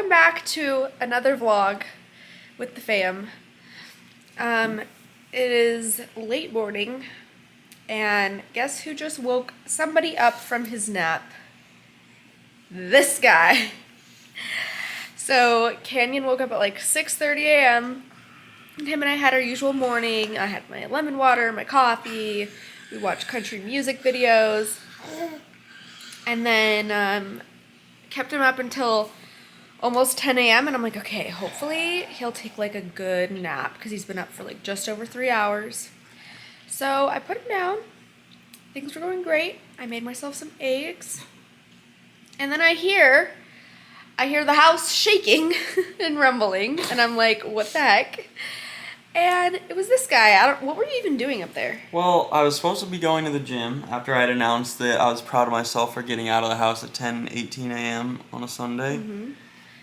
welcome back to another vlog with the fam. It is late morning, and guess who just woke somebody up from his nap? This guy. So Canyon woke up at like 6:30 a.m. Him and I had our usual morning. I had my lemon water, my coffee. We watched country music videos, and then kept him up until almost 10 a.m. and I'm like, okay, hopefully he'll take like a good nap because he's been up for like just over 3 hours. So I put him down. Things were going great. I made myself some eggs. And then I hear the house shaking and rumbling, and I'm like, what the heck? And it was this guy. What were you even doing up there? Well, I was supposed to be going to the gym after I had announced that I was proud of myself for getting out of the house at 10:18 a.m. on a Sunday. Mm-hmm.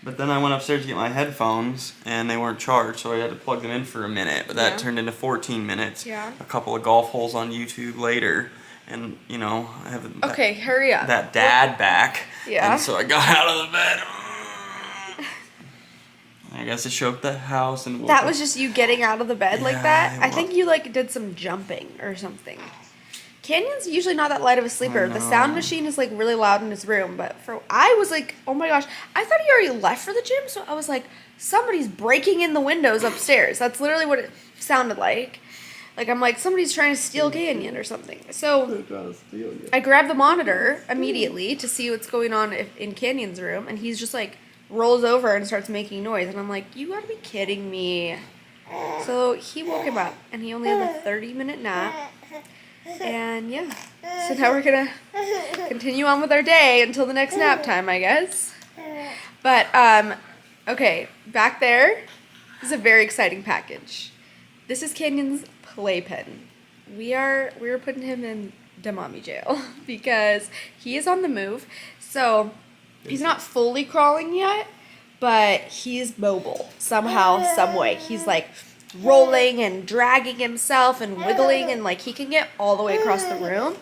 But then I went upstairs to get my headphones, and they weren't charged, so I had to plug them in for a minute. But that turned into 14 minutes. Yeah. A couple of golf holes on YouTube later, and, you know, I have Hurry up. that dad back. Yeah. And so I got out of the bed. I guess it shook the house and That was just you getting out of the bed like that? I I think you like did some jumping or something. Canyon's usually not that light of a sleeper. The sound machine is like really loud in his room, but I was like, oh my gosh, I thought he already left for the gym, so I was like, somebody's breaking in the windows upstairs. That's literally what it sounded like. Like, I'm like, somebody's trying to steal Canyon or something. So I grabbed the monitor immediately to see what's going on in Canyon's room, and he's just like rolls over and starts making noise, and I'm like, you gotta be kidding me. So he woke him up, and he only had a 30-minute nap. And yeah, so now we're gonna continue on with our day until the next nap time, I guess. But okay, back there is a very exciting package. This is Canyon's Playpen. We were putting him in mommy jail because he is on the move. So he's not fully crawling yet, but he's mobile somehow, some way. He's like rolling and dragging himself and wiggling, and like he can get all the way across the room.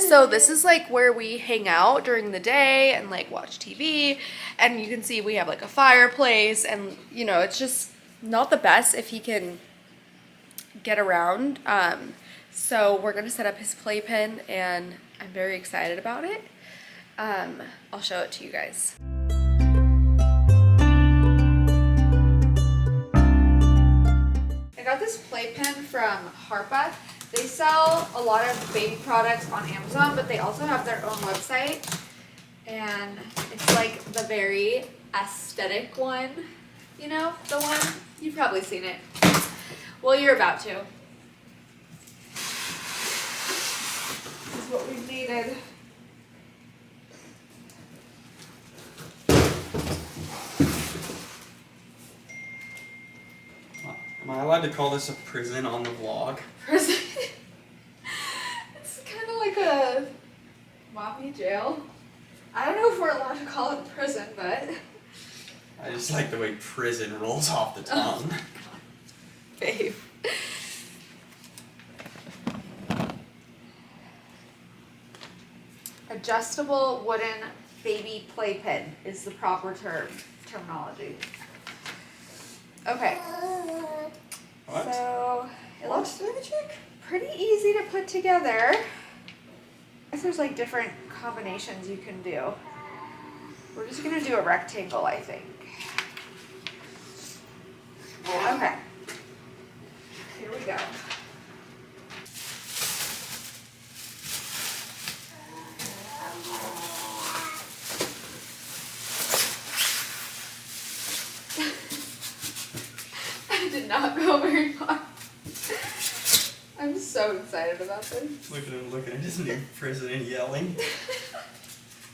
So this is like where we hang out during the day and like watch TV, and you can see we have like a fireplace, and you know, it's just not the best if he can get around. So we're gonna set up his playpen, and I'm very excited about it. I'll show it to you guys. I got this playpen from Harpa. They sell a lot of baby products on Amazon, but they also have their own website. And it's like the very aesthetic one, you know, the one, you've probably seen it. Well, you're about to. This is what we've needed. Am I allowed to call this a prison on the vlog? Prison? It's kind of like a mommy jail. I don't know if we're allowed to call it prison, but... I just like the way prison rolls off the tongue. Oh, babe. Adjustable wooden baby playpen is the proper terminology. Okay. What? So it looks pretty easy to put together. I guess there's like different combinations you can do. We're just gonna do a rectangle, I think. Okay. Here we go. I did not go very far. I'm so excited about this. Look at his new prison and yelling.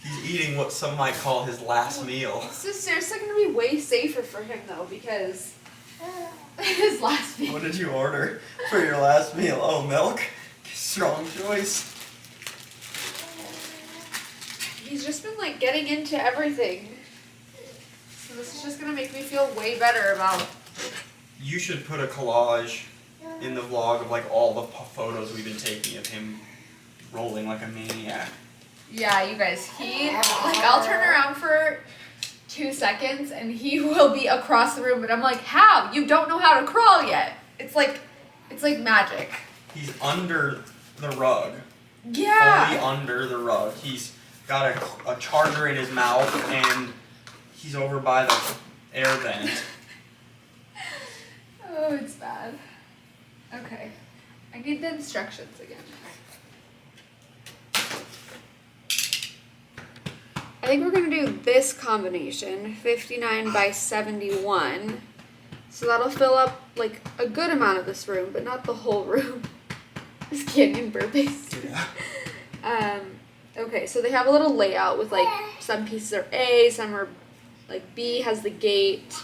He's eating what some might call his last meal. This is seriously going to be way safer for him, though, because his last meal. What did you order for your last meal? Oh, milk? Strong choice. He's just been, like, getting into everything. So this is just going to make me feel way better about... You should put a collage in the vlog of, like, all the photos we've been taking of him rolling like a maniac. Yeah, you guys, like, I'll turn around for 2 seconds and he will be across the room, but I'm like, how? You don't know how to crawl yet. It's like magic. He's under the rug. Yeah. Fully under the rug. He's got a charger in his mouth and he's over by the air vent. Oh, it's bad. Okay. I need the instructions again. I think we're gonna do this combination, 59 by 71. So that'll fill up like a good amount of this room, but not the whole room. This Canyon burping. Yeah. Okay, so they have a little layout with like some pieces are A, some are like B has the gate,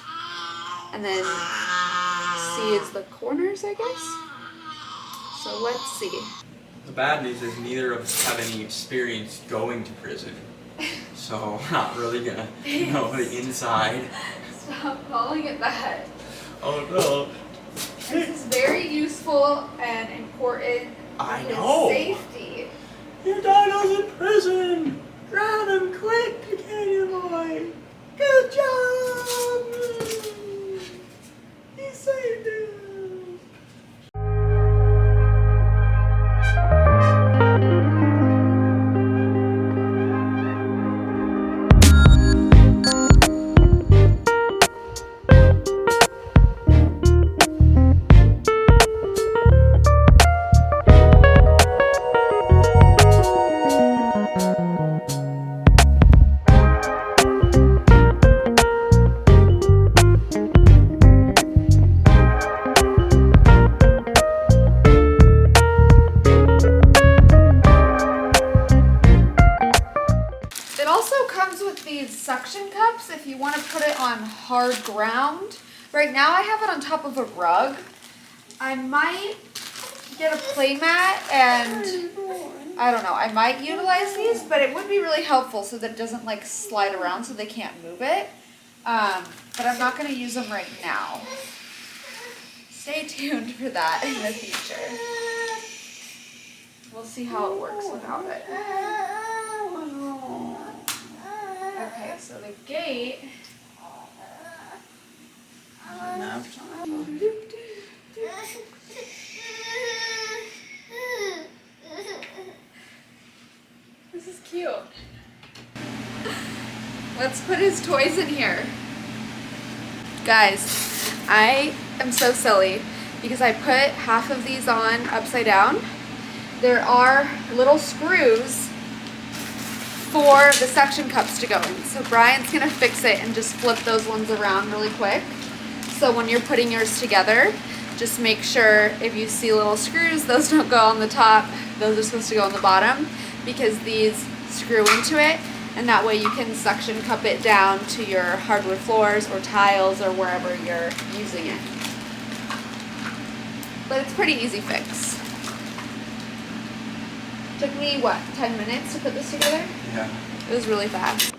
and then C is the corners, I guess. So let's see. The bad news is neither of us have any experience going to prison. So we're not really gonna know the inside. Stop calling it that. Oh no. This is very useful and important. I for his know. Safety. Your dino's in prison! Grab him quick, Canyon Boy! Good job! He saved him! It also comes with these suction cups if you want to put it on hard ground. Right now I have it on top of a rug. I might get a play mat and I don't know, I might utilize these, but it would be really helpful so that it doesn't like slide around so they can't move it. But I'm not going to use them right now. Stay tuned for that in the future. We'll see how it works without it. Okay, so the gate. Naptime. This is cute. Let's put his toys in here. Guys, I am so silly because I put half of these on upside down. There are little screws for the suction cups to go in. So Brian's gonna fix it and just flip those ones around really quick. So when you're putting yours together, just make sure if you see little screws, those don't go on the top, those are supposed to go on the bottom because these screw into it, and that way you can suction cup it down to your hardwood floors or tiles or wherever you're using it. But it's a pretty easy fix. Took me, what, 10 minutes to put this together? Yeah. It was really fast.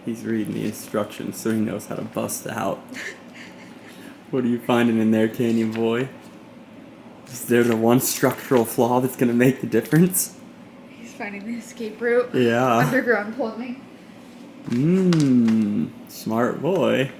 He's reading the instructions so he knows how to bust out. What are you finding in there, Canyon Boy? Is there the one structural flaw that's gonna make the difference? He's finding the escape route. Yeah. Underground plumbing. Smart boy.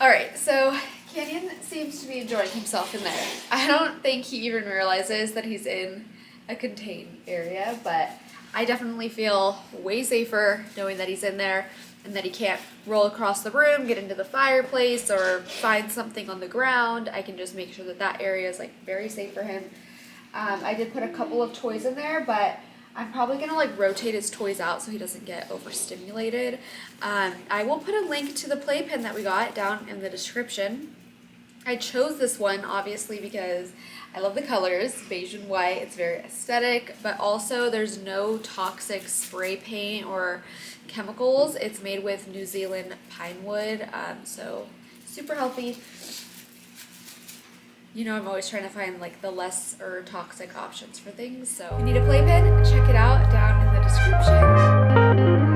Alright, so Canyon seems to be enjoying himself in there. I don't think he even realizes that he's in a contained area, but I definitely feel way safer knowing that he's in there and that he can't roll across the room, get into the fireplace, or find something on the ground. I can just make sure that that area is like very safe for him. I did put a couple of toys in there, but I'm probably gonna like rotate his toys out so he doesn't get overstimulated. I will put a link to the Playpen that we got down in the description. I chose this one obviously because I love the colors, beige and white. It's very aesthetic, but also there's no toxic spray paint or chemicals. It's made with New Zealand pine wood, so super healthy. You know, I'm always trying to find like the less or toxic options for things. So if you need a Playpen, check it out down in the description.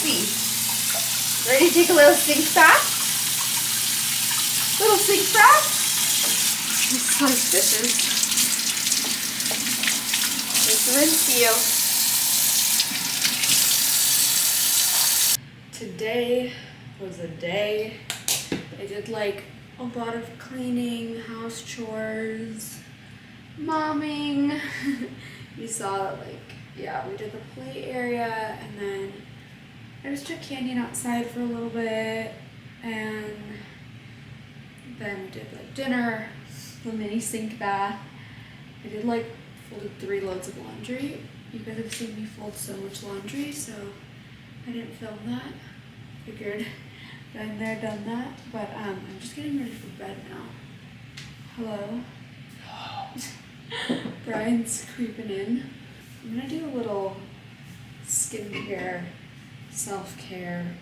messy. Ready to take a little sink bath? Little sink bath? This smells dishes. Let's rinse you. Today was a day. I did like a lot of cleaning, house chores, momming. You saw that, like, yeah, we did the play area, and then I just took Canyon outside for a little bit, and then we did like dinner, the mini sink bath. I did like folded 3 loads of laundry. You guys have seen me fold so much laundry, so I didn't film that. Figured been there, done that. But I'm just getting ready for bed now. Hello. Brian's creeping in. I'm gonna do a little skincare, self-care.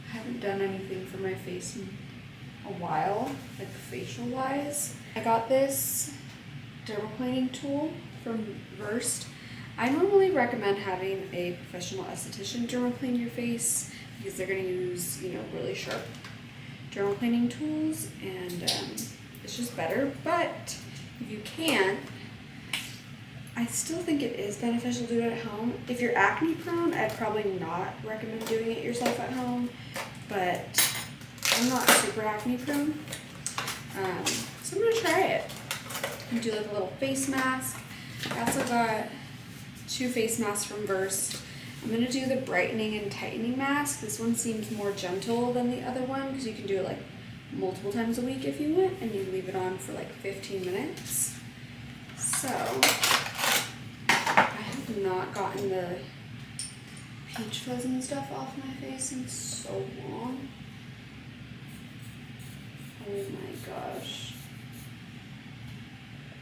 I haven't done anything for my face in a while, like facial wise. I got this dermaplaning tool from Versed. I normally recommend having a professional esthetician dermaplane your face because they're going to use, you know, really sharp dermaplaning tools, and it's just better. But if you can't, I still think it is beneficial to do it at home. If you're acne prone, I'd probably not recommend doing it yourself at home, but I'm not super acne prone, so I'm gonna try it. And do like a little face mask. I also got 2 face masks from Versed. I'm gonna do the brightening and tightening mask. This one seems more gentle than the other one because you can do it like multiple times a week if you want, and you leave it on for like 15 minutes. So I have not gotten the peach fuzz and stuff off my face in so long. Oh my gosh.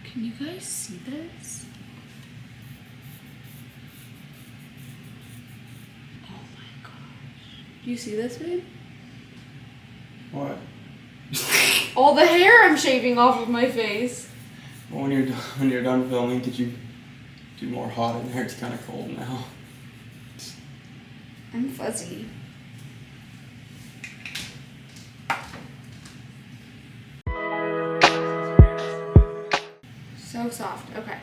Can you guys see this? Oh my gosh. Do you see this, babe? What? All the hair I'm shaving off of my face. Well, when you're done filming, could you do more hot in there? It's kind of cold now. I'm fuzzy. So soft. Okay.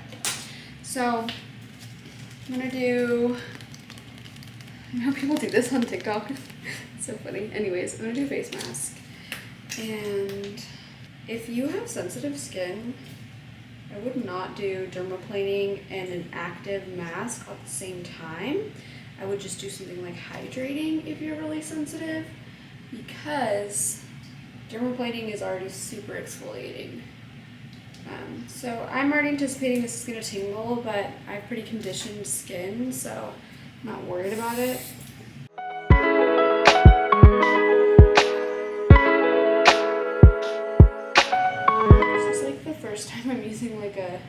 So I'm gonna do, I know people do this on TikTok. It's so funny. Anyways, I'm gonna do a face mask. And if you have sensitive skin, I would not do dermaplaning and an active mask at the same time. I would just do something like hydrating if you're really sensitive, because dermaplaning is already super exfoliating. So I'm already anticipating this is going to tingle, but I have pretty conditioned skin, so I'm not worried about it. This is like the first time I'm using like a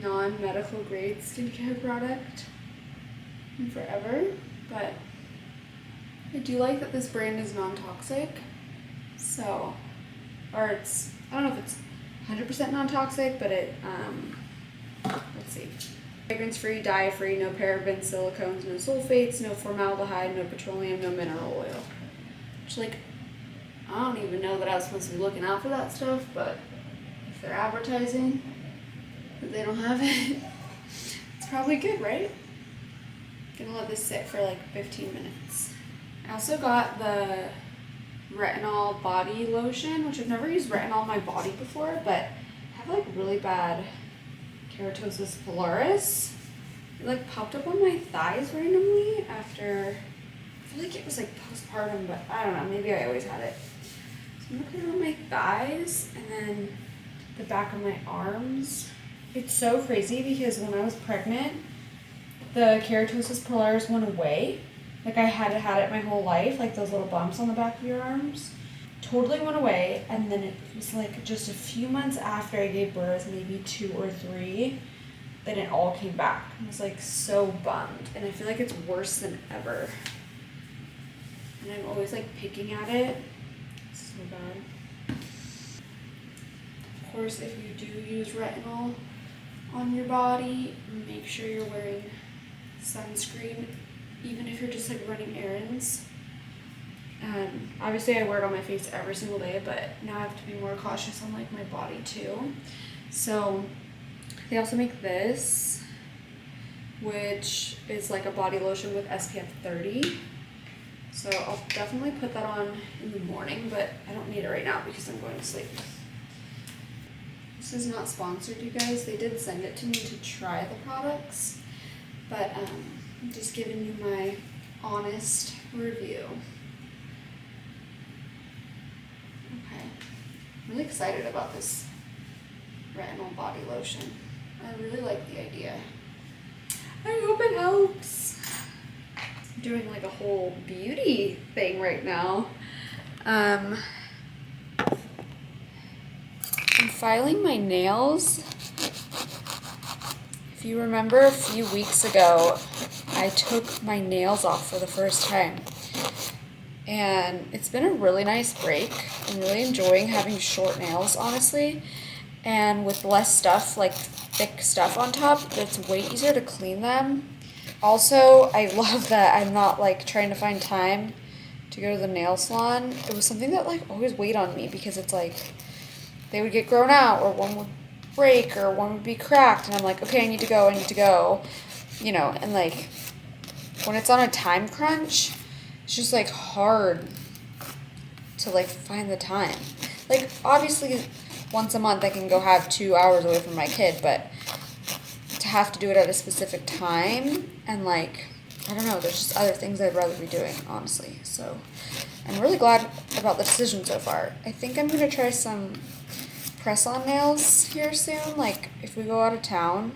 non-medical grade skincare product in forever, but I do like that this brand is non-toxic. So, or it's, I don't know if it's 100% non-toxic, but it, let's see. Fragrance-free, dye-free, no parabens, silicones, no sulfates, no formaldehyde, no petroleum, no mineral oil. Which, like, I don't even know that I was supposed to be looking out for that stuff, but if they're advertising that they don't have it, it's probably good, right? Gonna let this sit for like 15 minutes. I also got the retinol body lotion, which I've never used retinol on my body before, but I have like really bad keratosis pilaris. It like popped up on my thighs randomly after, I feel like it was like postpartum, but I don't know, maybe I always had it. So I'm gonna put it on my thighs and then the back of my arms. It's so crazy because when I was pregnant, the keratosis pilaris went away. Like I had it my whole life, like those little bumps on the back of your arms. Totally went away, and then it was like just a few months after I gave birth, maybe 2 or 3, then it all came back. I was like so bummed, and I feel like it's worse than ever. And I'm always like picking at it. It's so bad. Of course, if you do use retinol on your body, make sure you're wearing sunscreen even if you're just like running errands. Obviously I wear it on my face every single day, but now I have to be more cautious on like my body too. So they also make this, which is like a body lotion with SPF 30. So I'll definitely put that on in the morning, but I don't need it right now because I'm going to sleep. This is not sponsored, you guys. They did send it to me to try the products, but I'm just giving you my honest review. Okay, I'm really excited about this retinol body lotion. I really like the idea. I hope it helps. I'm doing like a whole beauty thing right now. I'm filing my nails. If you remember a few weeks ago, I took my nails off for the first time. And it's been a really nice break. I'm really enjoying having short nails, honestly. And with less stuff, like thick stuff on top, it's way easier to clean them. Also, I love that I'm not like trying to find time to go to the nail salon. It was something that like always weighed on me because it's like they would get grown out or one would break or one would be cracked. And I'm like, okay, I need to go, you know, and like when it's on a time crunch, it's just like hard to like find the time. Like obviously once a month I can go have 2 hours away from my kid, but to have to do it at a specific time and like, I don't know, there's just other things I'd rather be doing, honestly. So I'm really glad about the decision so far. I think I'm gonna try some press-on nails here soon. Like if we go out of town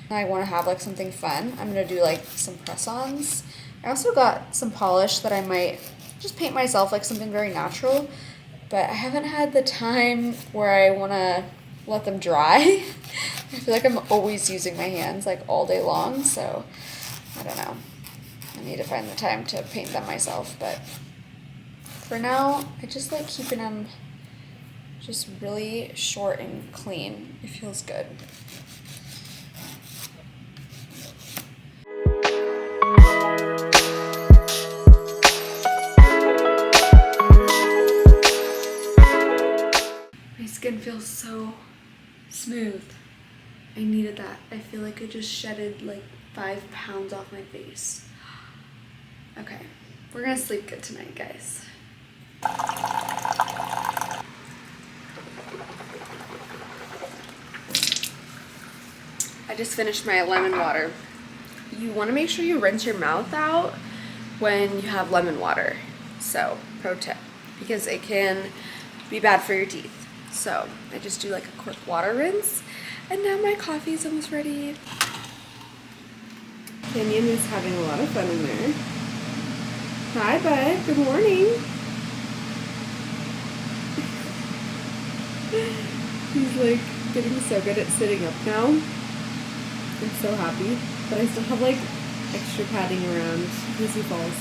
and I wanna have like something fun, I'm gonna do like some press-ons. I also got some polish that I might just paint myself, like something very natural, but I haven't had the time where I want to let them dry. I feel like I'm always using my hands like all day long, so I don't know. I need to find the time to paint them myself, but for now, I just like keeping them just really short and clean. It feels good. My skin feels so smooth. I needed that. I feel like I just shedded like 5 pounds off my face. Okay, we're gonna sleep good tonight, guys. I just finished my lemon water. You wanna make sure you rinse your mouth out when you have lemon water. So, pro tip, because it can be bad for your teeth. So I just do like a quick water rinse, and now my coffee's almost ready. Kenyon is having a lot of fun in there. Hi, bud. Good morning. He's like getting so good at sitting up now. I'm so happy, but I still have like extra padding around because he falls.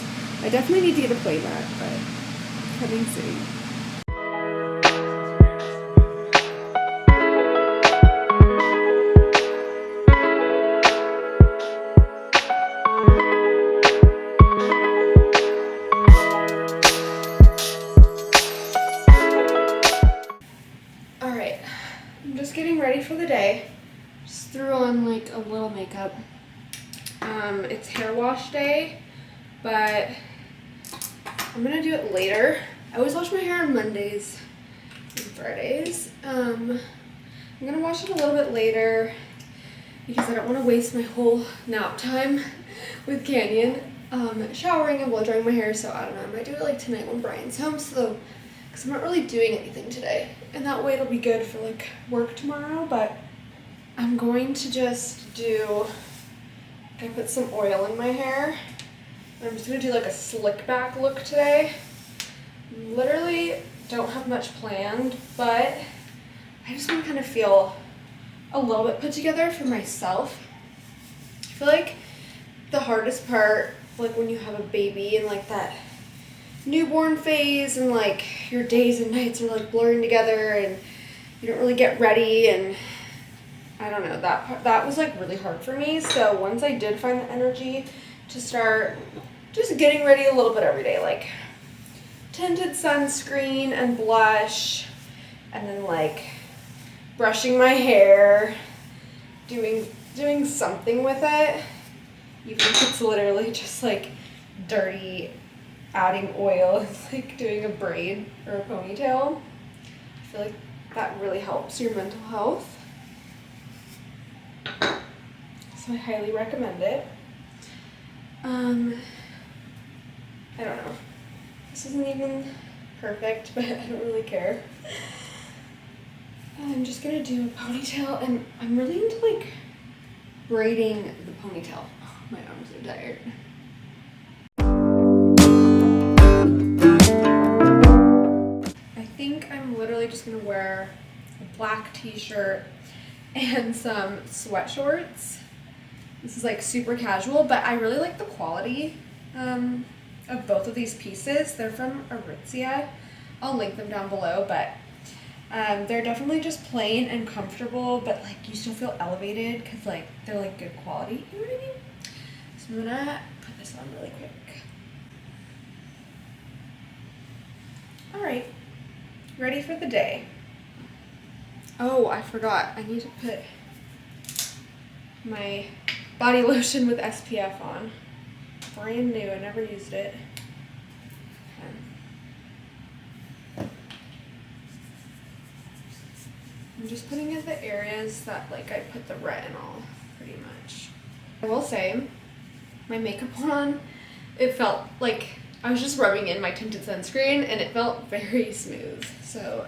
I definitely need to get a play mat, but coming soon. Ready for the day. Just threw on like a little makeup. It's hair wash day, but I'm gonna do it later. I always wash my hair on Mondays and Fridays. I'm gonna wash it a little bit later because I don't want to waste my whole nap time with Canyon showering and blow drying my hair. So I don't know, I might do it like tonight when Brian's home, so because I'm not really doing anything today, and that way it'll be good for like work tomorrow. But I'm going to just do, I put some oil in my hair, and I'm just gonna do like a slick back look today. Literally don't have much planned, but I just want to kind of feel a little bit put together for myself. I feel like the hardest part, like when you have a baby and like that newborn phase and like your days and nights are like blurring together and you don't really get ready, and I don't know, that was like really hard for me. So once I did find the energy to start just getting ready a little bit every day, like tinted sunscreen and blush, and then like brushing my hair, doing something with it, even if it's literally just like dirty, adding oil. It's like doing a braid or a ponytail. I feel like that really helps your mental health. So I highly recommend it. I don't know. This isn't even perfect, but I don't really care. I'm just gonna do a ponytail, and I'm really into like braiding the ponytail. Oh, my arms are tired. I think I'm literally just gonna wear a black t-shirt and some sweat shorts. This is like super casual, but I really like the quality of both of these pieces. They're from Aritiza. I'll link them down below, but they're definitely just plain and comfortable, but like you still feel elevated because like they're like good quality. You know what I mean? So I'm gonna put this on really quick. All right, ready for the day. Oh, I forgot. I need to put my body lotion with SPF on. Brand new. I never used it. Okay. I'm just putting in the areas that like I put the retinol pretty much. I will say, my makeup on, it felt like I was just rubbing in my tinted sunscreen and it felt very smooth. So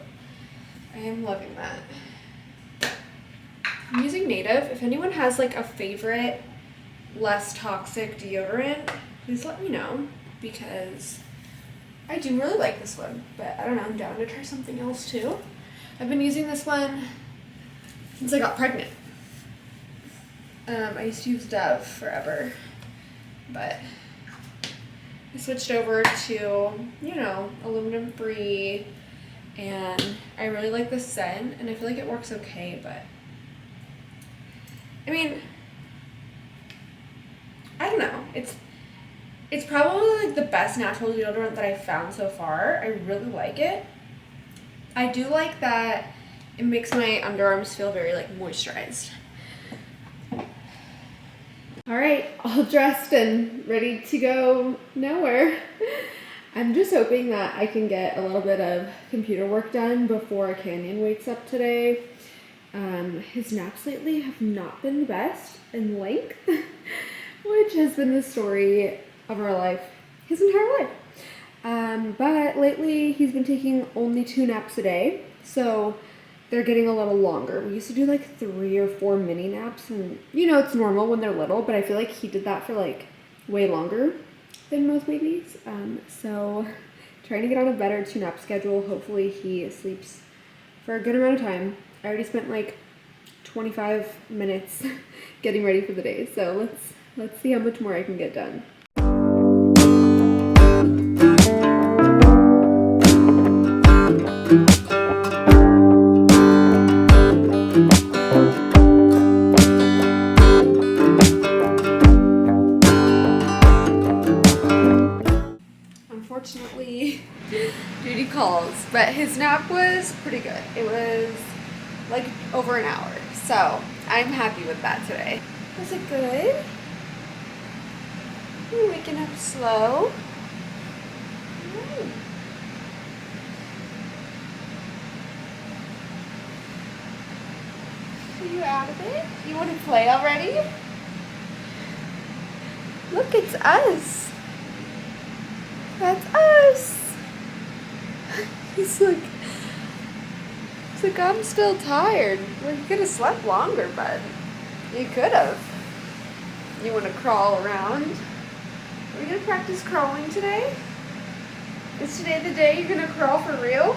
I am loving that. I'm using Native. If anyone has like a favorite less toxic deodorant, please let me know, because I do really like this one, but I don't know, I'm down to try something else too. I've been using this one since I got pregnant. I used to use Dove forever, but I switched over to, you know, aluminum free, and I really like the scent, and I feel like it works okay, but I mean, I don't know. It's probably like the best natural deodorant that I've found so far. I really like it. I do like that it makes my underarms feel very like moisturized. All right, all dressed and ready to go nowhere. I'm just hoping that I can get a little bit of computer work done before Canyon wakes up today. His naps lately have not been the best in length, which has been the story of our life, his entire life. But lately he's been taking only 2 naps a day, so they're getting a little longer. We used to do like 3 or 4 mini naps, and you know, it's normal when they're little, but I feel like he did that for like way longer than most babies. So trying to get on a better 2-nap schedule. Hopefully he sleeps for a good amount of time. I already spent like 25 minutes getting ready for the day, so let's see how much more I can get done. Unfortunately, duty calls, but his nap was pretty good. It was like over an hour, so I'm happy with that today. Was it good? You're waking up slow. Are you out of it? You want to play already? Look, it's us. That's us. He's like, I'm still tired. Well, you could have slept longer, bud. You could have. You want to crawl around? Are we going to practice crawling today? Is today the day you're going to crawl for real?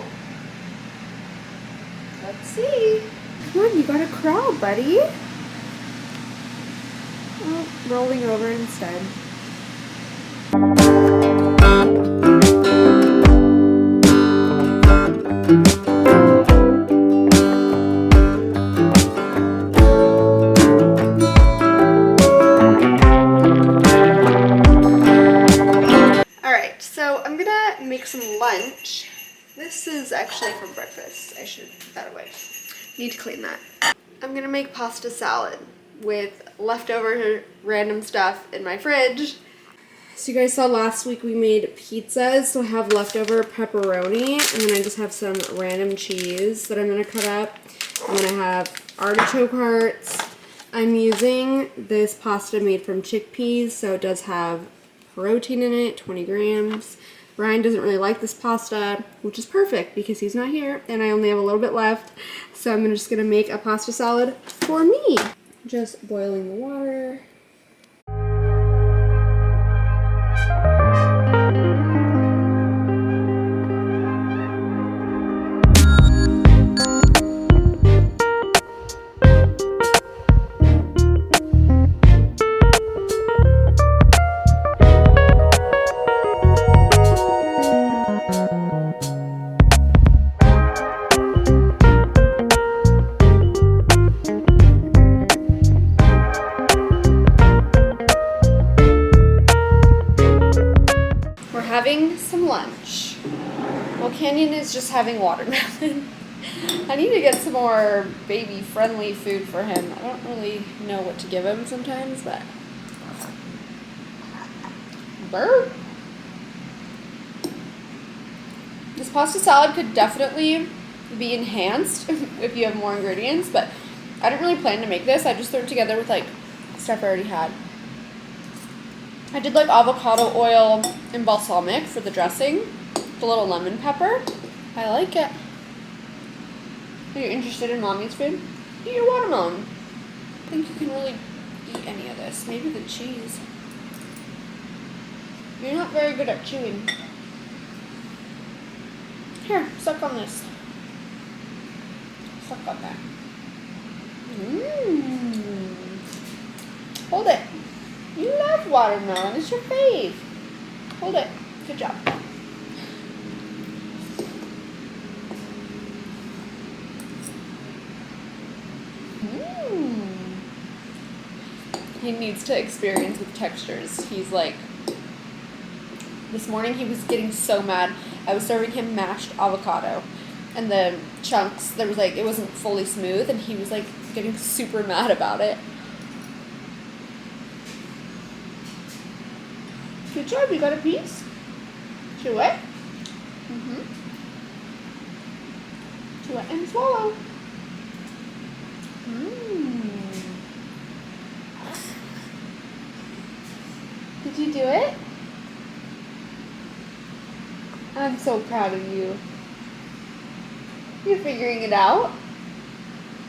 Let's see. Come on, you got to crawl, buddy. Oh, rolling over instead. lunch. This is actually from breakfast. I should put that away. Need to clean that. I'm gonna make pasta salad with leftover random stuff in my fridge. So you guys saw last week we made pizzas, so I have leftover pepperoni, and then I just have some random cheese that I'm gonna cut up. I'm gonna have artichoke hearts. I'm using this pasta made from chickpeas, so it does have protein in it, 20 grams. Ryan doesn't really like this pasta, which is perfect because he's not here, and I only have a little bit left. So I'm just gonna make a pasta salad for me. Just boiling the water. Having some lunch. Well, Canyon is just having watermelon. I need to get some more baby-friendly food for him. I don't really know what to give him sometimes, but... Burp! This pasta salad could definitely be enhanced if you have more ingredients, but I didn't really plan to make this. I just threw it together with, like, stuff I already had. I did like avocado oil and balsamic for the dressing. The little lemon pepper. I like it. Are you interested in mommy's food? Eat your watermelon. I think you can really eat any of this. Maybe the cheese. You're not very good at chewing. Here, suck on this. Suck on that. Mmm. Hold it. You love watermelon. It's your fave. Hold it. Good job. He needs to experience with textures. He's like, this morning he was getting so mad. I was serving him mashed avocado, and the chunks, there was like, it wasn't fully smooth, and he was like getting super mad about it. Good job, you got a piece? Chew it. Chew it and swallow. Did you do it? I'm so proud of you. You're figuring it out?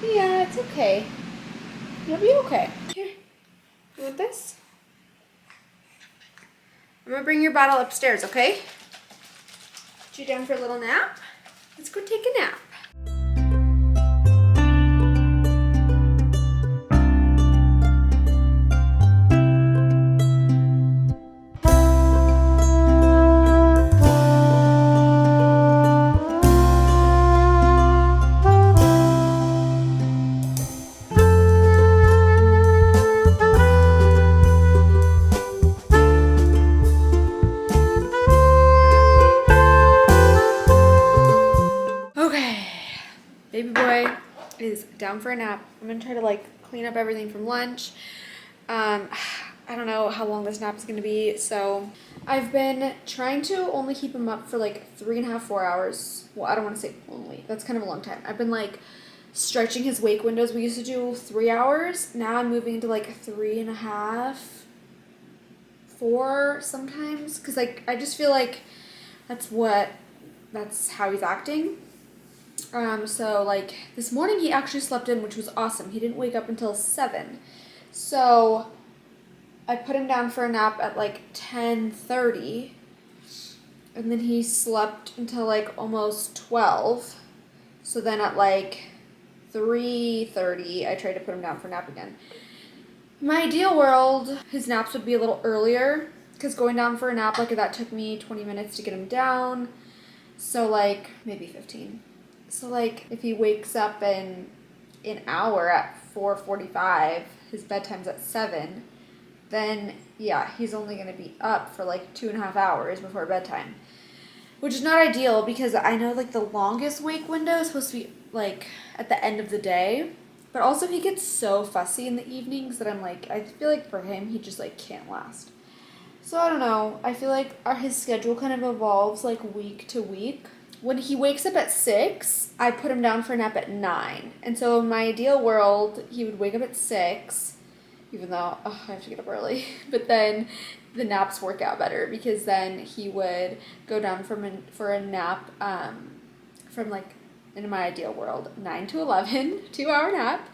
Yeah, it's okay. You'll be okay. Here, you want this? I'm gonna bring your bottle upstairs, okay? Put you down for a little nap? Let's go take a nap. Baby boy is down for a nap. I'm gonna try to like clean up everything from lunch. I don't know how long this nap is gonna be, so I've been trying to only keep him up for like 3.5, 4 hours. Well, I don't want to say only. That's kind of a long time. I've been like stretching his wake windows. We used to do 3 hours. Now I'm moving to like 3.5, 4 sometimes, because like I just feel like that's how he's acting. So like this morning he actually slept in, which was awesome. He didn't wake up until 7. So I put him down for a nap at like 10:30, and then he slept until like almost 12. So then at like 3:30 I tried to put him down for a nap again. In my ideal world, his naps would be a little earlier, because going down for a nap like that took me 20 minutes to get him down. So like maybe 15. So like if he wakes up in an hour at 4:45, his bedtime's at 7, then yeah, he's only going to be up for like 2.5 hours before bedtime. which is not ideal because I know like the longest wake window is supposed to be like at the end of the day. But also he gets so fussy in the evenings that I'm like, I feel like for him, he just like can't last. So I don't know. I feel like his schedule kind of evolves like week to week. When he wakes up at 6, I put him down for a nap at 9. And so in my ideal world, he would wake up at 6, even though I have to get up early. But then the naps work out better because then he would go down for a nap from like, in my ideal world, 9 to 11, 2-hour nap,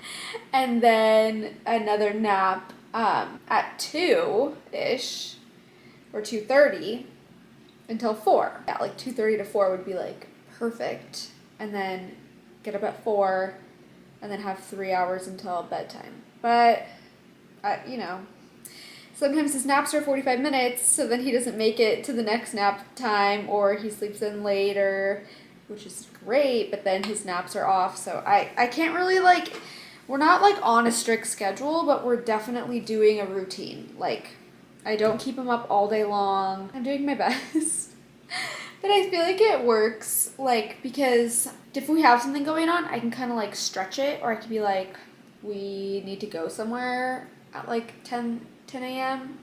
and then another nap at 2-ish, or 2:30 until 4. Yeah, like 2:30 to 4 would be like perfect, and then get up at 4, and then have 3 hours until bedtime. But, you know, sometimes his naps are 45 minutes, so then he doesn't make it to the next nap time, or he sleeps in later, which is great, but then his naps are off, so I can't really, like, we're not, like, on a strict schedule, but we're definitely doing a routine. Like, I don't keep him up all day long. I'm doing my best. But I feel like it works, like, because if we have something going on, I can kind of, like, stretch it, or I can be like, we need to go somewhere at, like, 10 a.m.,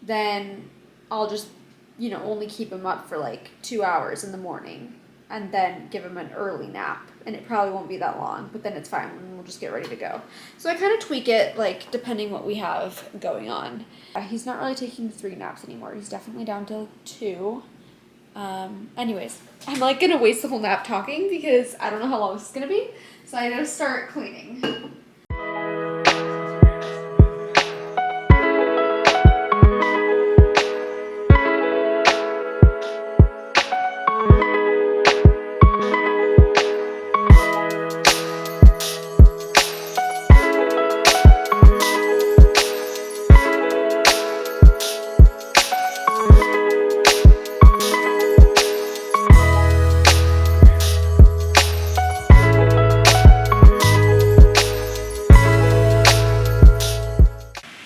then I'll just, you know, only keep him up for, like, 2 hours in the morning, and then give him an early nap. And it probably won't be that long, but then it's fine, and we'll just get ready to go. So I kind of tweak it, like, depending what we have going on. He's not really taking 3 naps anymore. He's definitely down to 2. Anyways, I'm, like, going to waste the whole nap talking because I don't know how long this is going to be. So I gotta start cleaning.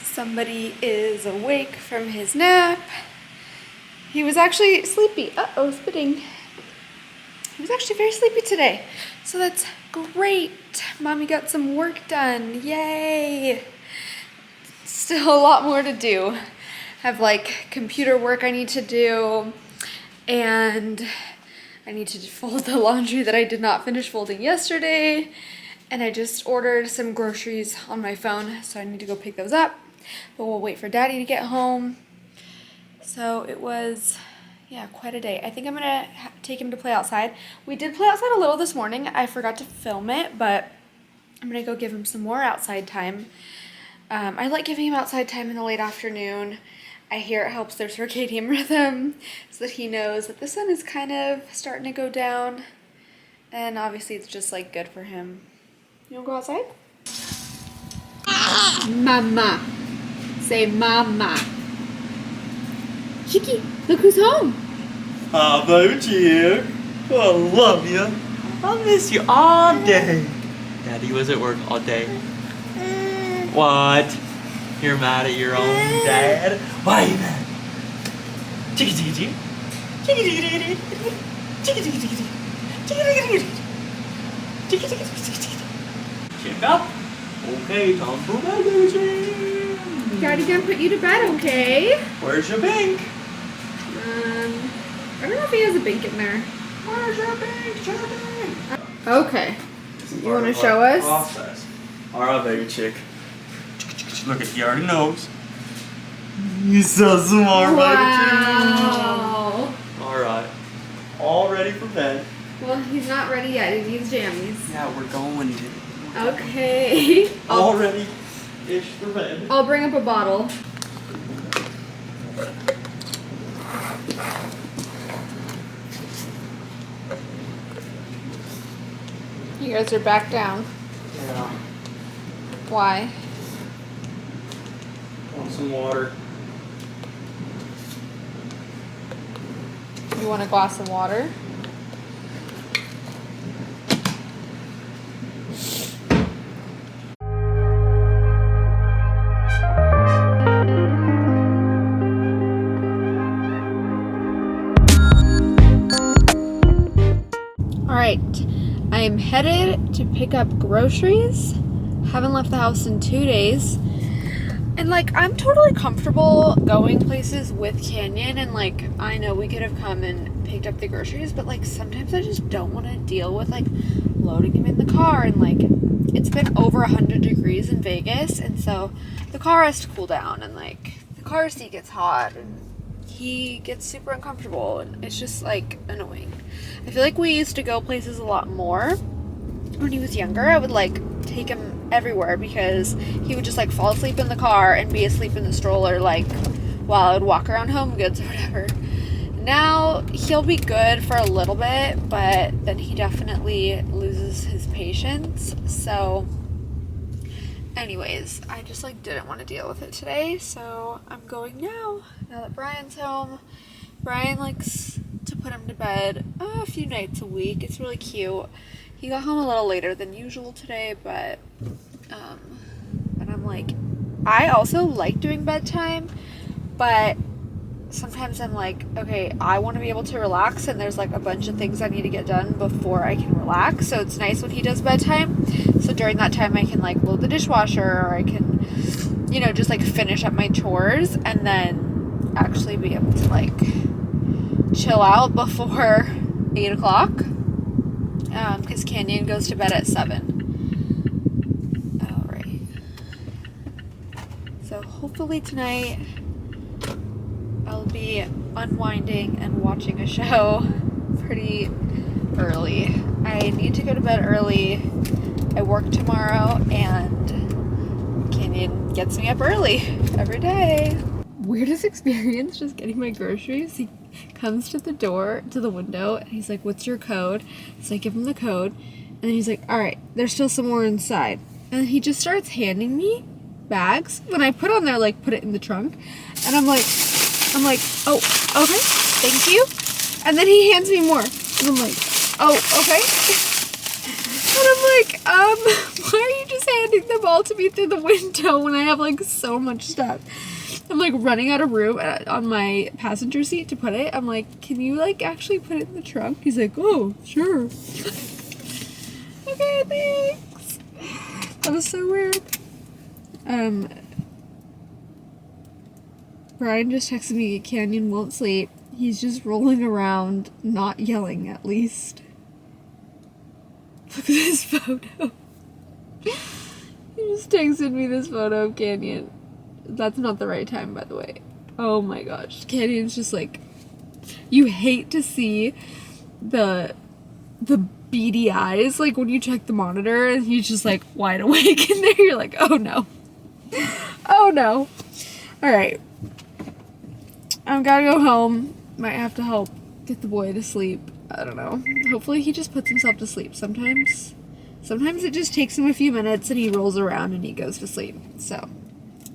Somebody is awake from his nap. He was actually sleepy. Uh-oh, spitting. He was actually very sleepy today. So that's great. Mommy got some work done. Yay. Still a lot more to do. Have like computer work I need to do. And I need to fold the laundry that I did not finish folding yesterday. And I just ordered some groceries on my phone, so I need to go pick those up. But we'll wait for Daddy to get home. So it was, yeah, quite a day. I think I'm going to take him to play outside. We did play outside a little this morning. I forgot to film it, but I'm going to go give him some more outside time. I like giving him outside time in the late afternoon. I hear it helps their circadian rhythm so that he knows that the sun is kind of starting to go down. And obviously it's just like good for him. You want to go outside? Mama. Say mama. Chicky, look who's home. Hello, Chick. I love you. I miss you all day. Daddy was at work all day. What? You're mad at your own dad? Why are you mad? Chicky, chicky, chicky. Chicky, chicky, chicky. Chicky, chicky, chicky. Chicky, chicky, chicky. Chicky, chicky, chicky. Check up. Okay, time for bed, baby. Daddy gonna put you to bed, okay? Where's your bink? I don't know if he has a bink in there. Where's your bink? Your bink. Okay. You want to show us? Process. All right, baby chick. Look at, he already knows. You're so smart, Wow. baby chick. All right. All ready for bed. Well, he's not ready yet. He needs jammies. Yeah, we're going to. Okay. All ready-ish for bed. I'll bring up a bottle. You guys are back down. Yeah. Why? Want some water? You want a glass of water? I'm headed to pick up groceries. Haven't left the house in 2 days. And, like, I'm totally comfortable going places with Canyon. And, like, I know we could have come and picked up the groceries. But, like, sometimes I just don't want to deal with, like, loading him in the car. And, like, it's been over 100 degrees in Vegas. And so the car has to cool down. And, like, the car seat gets hot. And he gets super uncomfortable. And it's just, like, annoying. I feel like we used to go places a lot more when he was younger. I would, like, take him everywhere because he would just, like, fall asleep in the car and be asleep in the stroller, like, while I would walk around Home Goods or whatever. Now he'll be good for a little bit, but then he definitely loses his patience. So anyways, I just, like, didn't want to deal with it today, so I'm going now that Brian's home. Brian likes to put him to bed a few nights a week. It's really cute. He got home a little later than usual today, but and I'm like, I also like doing bedtime, but sometimes I'm like, okay, I want to be able to relax, and there's, like, a bunch of things I need to get done before I can relax. So it's nice when he does bedtime. So during that time I can, like, load the dishwasher, or I can, you know, just, like, finish up my chores and then actually be able to, like, chill out before 8 o'clock. Because Canyon goes to bed at 7. Alright. So hopefully tonight I'll be unwinding and watching a show pretty early. I need to go to bed early. I work tomorrow, and Canyon gets me up early every day. Weirdest experience just getting my groceries. He comes to the door, to the window, and he's like, "What's your code?" So I give him the code, and then he's like, "Alright, there's still some more inside." And he just starts handing me bags. When I put on there, like, put it in the trunk, and I'm like, "Oh, okay, thank you." And then he hands me more, and I'm like, "Oh, okay." And I'm like, why are you just handing them all to me through the window when I have, like, so much stuff? I'm, like, running out of room on my passenger seat to put it. I'm like, "Can you, like, actually put it in the trunk?" He's like, "Oh, sure." Okay, thanks. That was so weird. Brian just texted me, Canyon won't sleep. He's just rolling around, not yelling, at least. Look at this photo. He just texted me this photo of Canyon. That's not the right time, by the way. Oh my gosh. Canyon's just, like, you hate to see the beady eyes, like, when you check the monitor and he's just, like, wide awake in there. You're like, oh no. Oh no. Alright. I'm gotta go home. Might have to help get the boy to sleep. I don't know. Hopefully he just puts himself to sleep. Sometimes it just takes him a few minutes and he rolls around and he goes to sleep. So,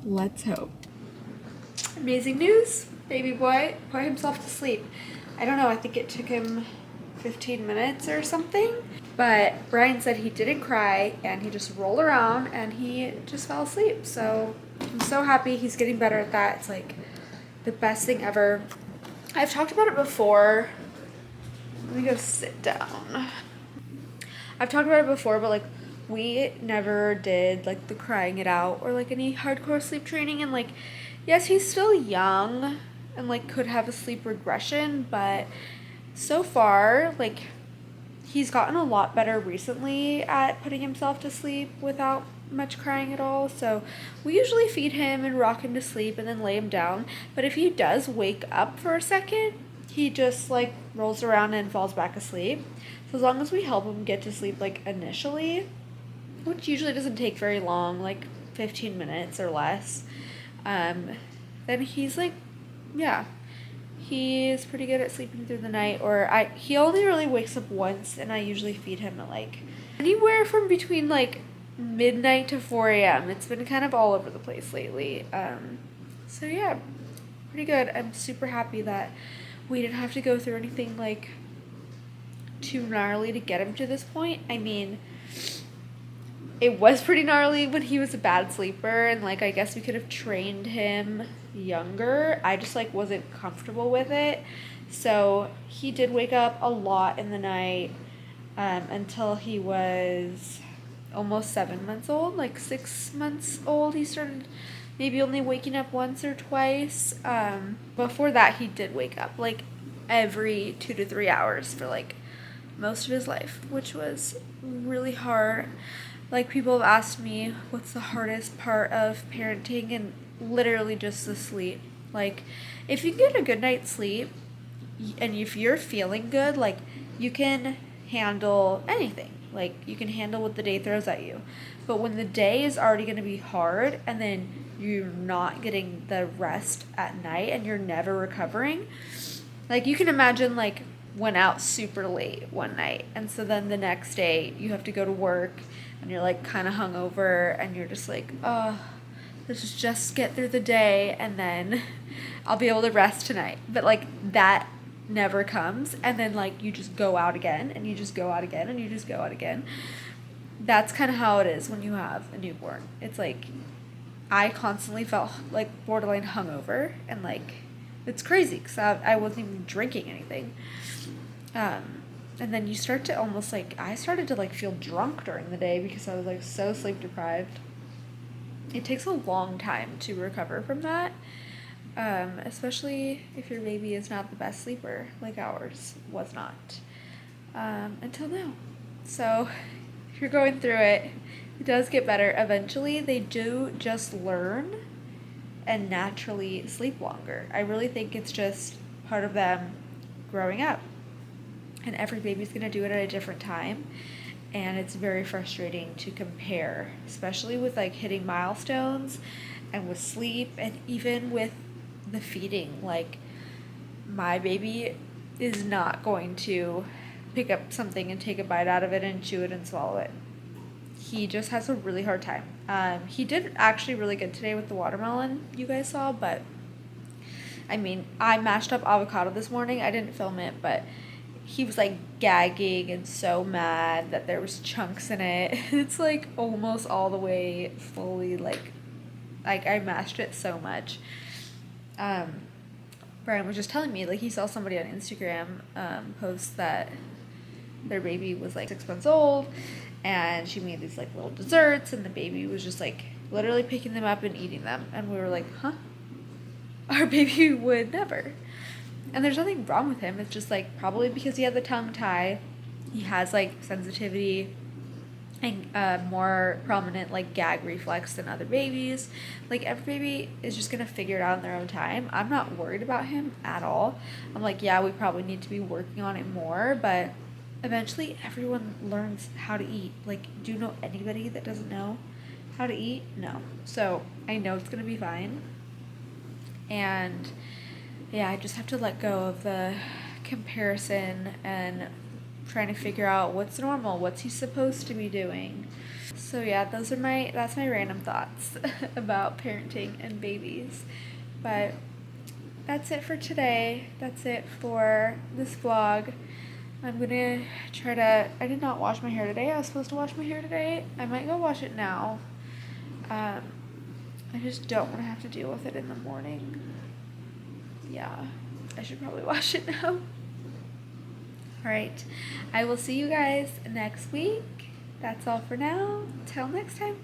let's hope. Amazing news. Baby boy put himself to sleep. I don't know. I think it took him 15 minutes or something. But Brian said he didn't cry and he just rolled around and he just fell asleep. So, I'm so happy he's getting better at that. It's, like, the best thing ever. I've talked about it before. Let me go sit down. I've talked about it before, but, like, we never did, like, the crying it out or, like, any hardcore sleep training. And, like, yes, he's still young and, like, could have a sleep regression, but so far, like, he's gotten a lot better recently at putting himself to sleep without much crying at all. So we usually feed him and rock him to sleep and then lay him down. But if he does wake up for a second, he just, like, rolls around and falls back asleep. So as long as we help him get to sleep, like, initially, which usually doesn't take very long, like 15 minutes or less, then he's, like, yeah, he's pretty good at sleeping through the night. He only really wakes up once, and I usually feed him at, like, anywhere from between, like, midnight to 4 a.m. It's been kind of all over the place lately. So yeah, pretty good. I'm super happy that we didn't have to go through anything, like, too gnarly to get him to this point. I mean, it was pretty gnarly when he was a bad sleeper, and, like, I guess we could have trained him younger. I just, like, wasn't comfortable with it. So he did wake up a lot in the night. until he was almost 7 months old, like 6 months old. He started maybe only waking up once or twice. Before that, he did wake up like every 2 to 3 hours for like most of his life, which was really hard. Like, people have asked me what's the hardest part of parenting, and literally just the sleep. Like, if you get a good night's sleep and if you're feeling good, like, you can handle anything. Like, you can handle what the day throws at you. But when the day is already going to be hard and then you're not getting the rest at night and you're never recovering, like, you can imagine, like, went out super late one night, and so then the next day you have to go to work and you're like kind of hungover and you're just like, oh, let's just get through the day and then I'll be able to rest tonight. But like, that never comes, and then like you just go out again and you just go out again and you just go out again. That's kind of how it is when you have a newborn. It's like, I constantly felt like borderline hungover, and like, it's crazy because I wasn't even drinking anything. And then you start to almost like, I started to like feel drunk during the day because I was like so sleep deprived. It takes a long time to recover from that, especially if your baby is not the best sleeper like ours was not, until now. So if you're going through it, it does get better. Eventually they do just learn and naturally sleep longer. I really think it's just part of them growing up. And every baby's going to do it at a different time. And it's very frustrating to compare, especially with like hitting milestones and with sleep and even with the feeding. Like, my baby is not going to pick up something and take a bite out of it and chew it and swallow it. He just has a really hard time. He did actually really good today with the watermelon you guys saw, but I mean, I mashed up avocado this morning. I didn't film it, but he was like gagging and so mad that there was chunks in it. It's like almost all the way fully like I mashed it so much. Brian was just telling me, like, he saw somebody on Instagram post that their baby was like 6 months old, and she made these like little desserts, and the baby was just like literally picking them up and eating them, and we were like, huh? Our baby would never. And there's nothing wrong with him. It's just like, probably because he had the tongue tie, he has like sensitivity and more prominent like gag reflex than other babies. Like, every baby is just gonna figure it out in their own time. I'm not worried about him at all. I'm like, yeah, we probably need to be working on it more, but eventually everyone learns how to eat. Like, do you know anybody that doesn't know how to eat? No. So I know it's gonna be fine. And yeah, I just have to let go of the comparison and trying to figure out what's normal, what's he supposed to be doing. So yeah, that's my random thoughts about parenting and babies. But that's it for today. That's it for this vlog. I'm gonna try to, I did not wash my hair today. I was supposed to wash my hair today. I might go wash it now. I just don't want to have to deal with it in the morning. Yeah, I should probably wash it now. Alright, I will see you guys next week. That's all for now. Till next time.